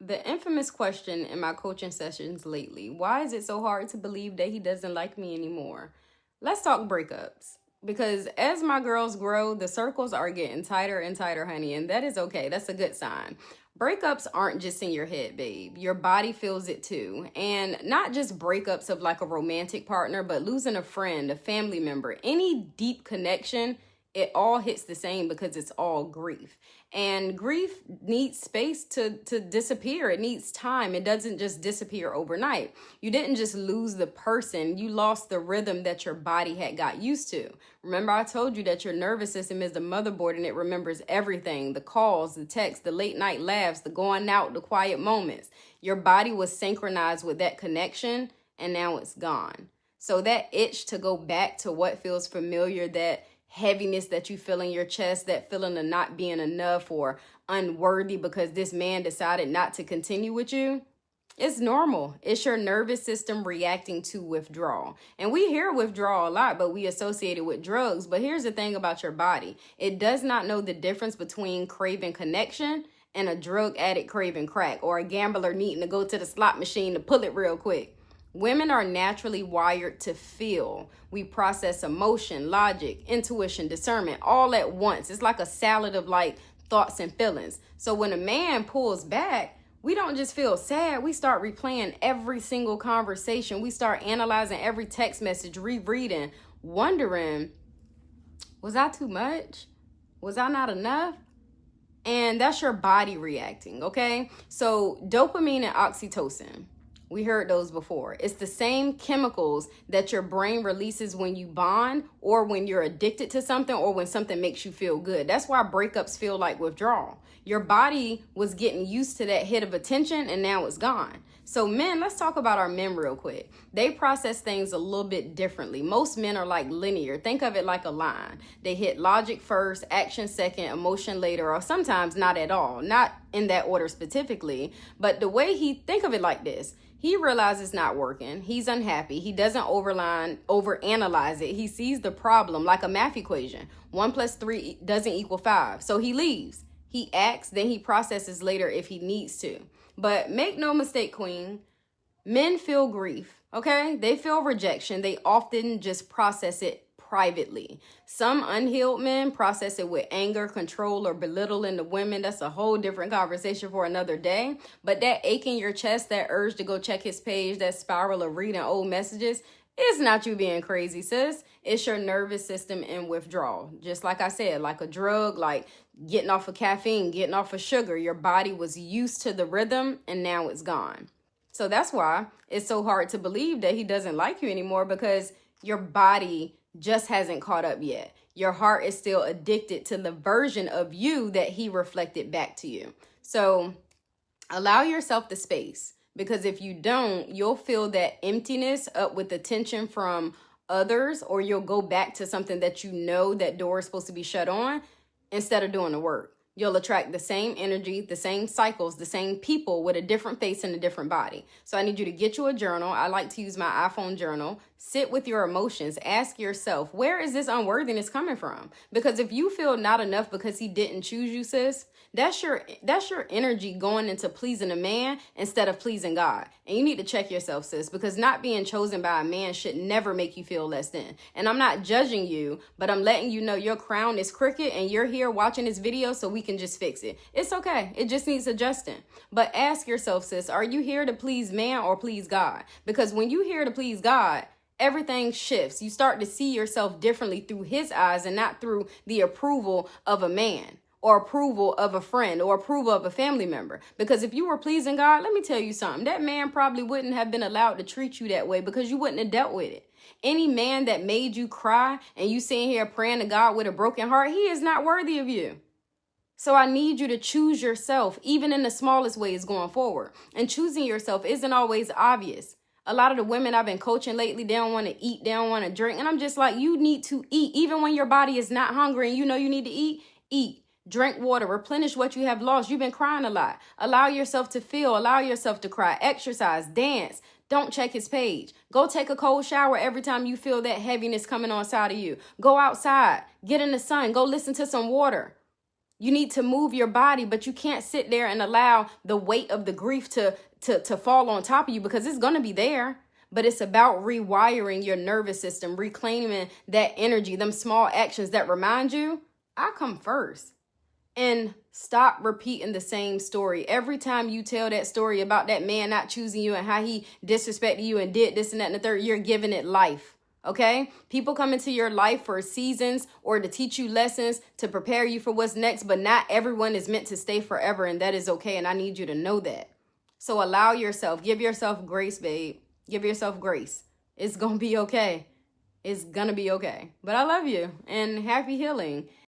The infamous question in my coaching sessions lately: why is it so hard to believe that he doesn't like me anymore? Let's talk breakups. Because as my girls grow, the circles are getting tighter and tighter, honey, and that is okay. That's a good sign. Breakups aren't just in your head, babe. Your body feels it too. And not just breakups of like a romantic partner, but losing a friend, a family member, any deep connection, it all hits the same because it's all grief. And grief needs space to disappear. It needs time. It doesn't just disappear overnight. You didn't just lose the person, you lost the rhythm that your body had got used to. Remember, I told you that your nervous system is the motherboard and it remembers everything: the calls, the texts, the late night laughs, the going out, the quiet moments. Your body was synchronized with that connection and now it's gone. So that itch to go back to what feels familiar, that heaviness that you feel in your chest, that feeling of not being enough or unworthy because this man decided not to continue with you, it's normal. It's your nervous system reacting to withdrawal. And we hear withdrawal a lot, but we associate it with drugs. But here's the thing about your body: it does not know the difference between craving connection and a drug addict craving crack, or a gambler needing to go to the slot machine to pull it real quick. Women are naturally wired to feel. We process emotion, logic, intuition, discernment all at once. It's like a salad of like thoughts and feelings. So when a man pulls back, we don't just feel sad. We start replaying every single conversation. We start analyzing every text message, rereading, wondering, was I too much? Was I not enough? And that's your body reacting, okay? So dopamine and oxytocin, we heard those before. It's the same chemicals that your brain releases when you bond, or when you're addicted to something, or when something makes you feel good. That's why breakups feel like withdrawal. Your body was getting used to that hit of attention and now it's gone. So men, let's talk about our men real quick. They process things a little bit differently. Most men are like linear. Think of it like a line. They hit logic first, action second, emotion later, or sometimes not at all. Not in that order specifically, but the way think of it like this: he realizes it's not working. He's unhappy. He doesn't overanalyze it. He sees the problem like a math equation. 1 + 3 doesn't equal 5. So he leaves. He acts, then he processes later if he needs to. But make no mistake, queen, men feel grief, okay? They feel rejection. They often just process it privately. Some unhealed men process it with anger, control, or belittling the women. That's a whole different conversation for another day. But that ache in your chest, that urge to go check his page, that spiral of reading old messages, it's not you being crazy, sis. It's your nervous system in withdrawal. Just like I said, like a drug, like getting off of caffeine, getting off of sugar. Your body was used to the rhythm and now it's gone. So that's why it's so hard to believe that he doesn't like you anymore, because your body just hasn't caught up yet. Your heart is still addicted to the version of you that he reflected back to you. So allow yourself the space, because if you don't, you'll fill that emptiness up with attention from others, or you'll go back to something that you know that door is supposed to be shut on instead of doing the work. You'll attract the same energy, the same cycles, the same people with a different face and a different body. So I need you to get you a journal. I like to use my iPhone journal. Sit with your emotions. Ask yourself, where is this unworthiness coming from? Because if you feel not enough because he didn't choose you, sis, that's your energy going into pleasing a man instead of pleasing God. And you need to check yourself, sis, because not being chosen by a man should never make you feel less than. And I'm not judging you, but I'm letting you know your crown is crooked and you're here watching this video so we can just fix it. It's okay. It just needs adjusting. But ask yourself, sis, are you here to please man or please God? Because when you're here to please God, everything shifts. You start to see yourself differently through his eyes and not through the approval of a man, or approval of a friend, or approval of a family member. Because if you were pleasing God, let me tell you something, that man probably wouldn't have been allowed to treat you that way, because you wouldn't have dealt with it. Any man that made you cry and you sitting here praying to God with a broken heart, he is not worthy of you. So I need you to choose yourself, even in the smallest ways going forward. And choosing yourself isn't always obvious. A lot of the women I've been coaching lately, they don't want to eat, they don't want to drink. And I'm just like, you need to eat. Even when your body is not hungry and you know you need to eat. Drink water, replenish what you have lost. You've been crying a lot. Allow yourself to feel, allow yourself to cry, exercise, dance. Don't check his page. Go take a cold shower every time you feel that heaviness coming on side of you. Go outside, get in the sun, go listen to some water. You need to move your body, but you can't sit there and allow the weight of the grief to fall on top of you, because it's going to be there. But it's about rewiring your nervous system, reclaiming that energy, them small actions that remind you, I come first. And stop repeating the same story. Every time you tell that story about that man not choosing you and how he disrespected you and did this and that and the third, you're giving it life. Okay? People come into your life for seasons or to teach you lessons, to prepare you for what's next, but not everyone is meant to stay forever, and that is okay. And I need you to know that. So allow yourself, give yourself grace, babe. Give yourself grace. It's going to be okay. It's going to be okay. But I love you and happy healing.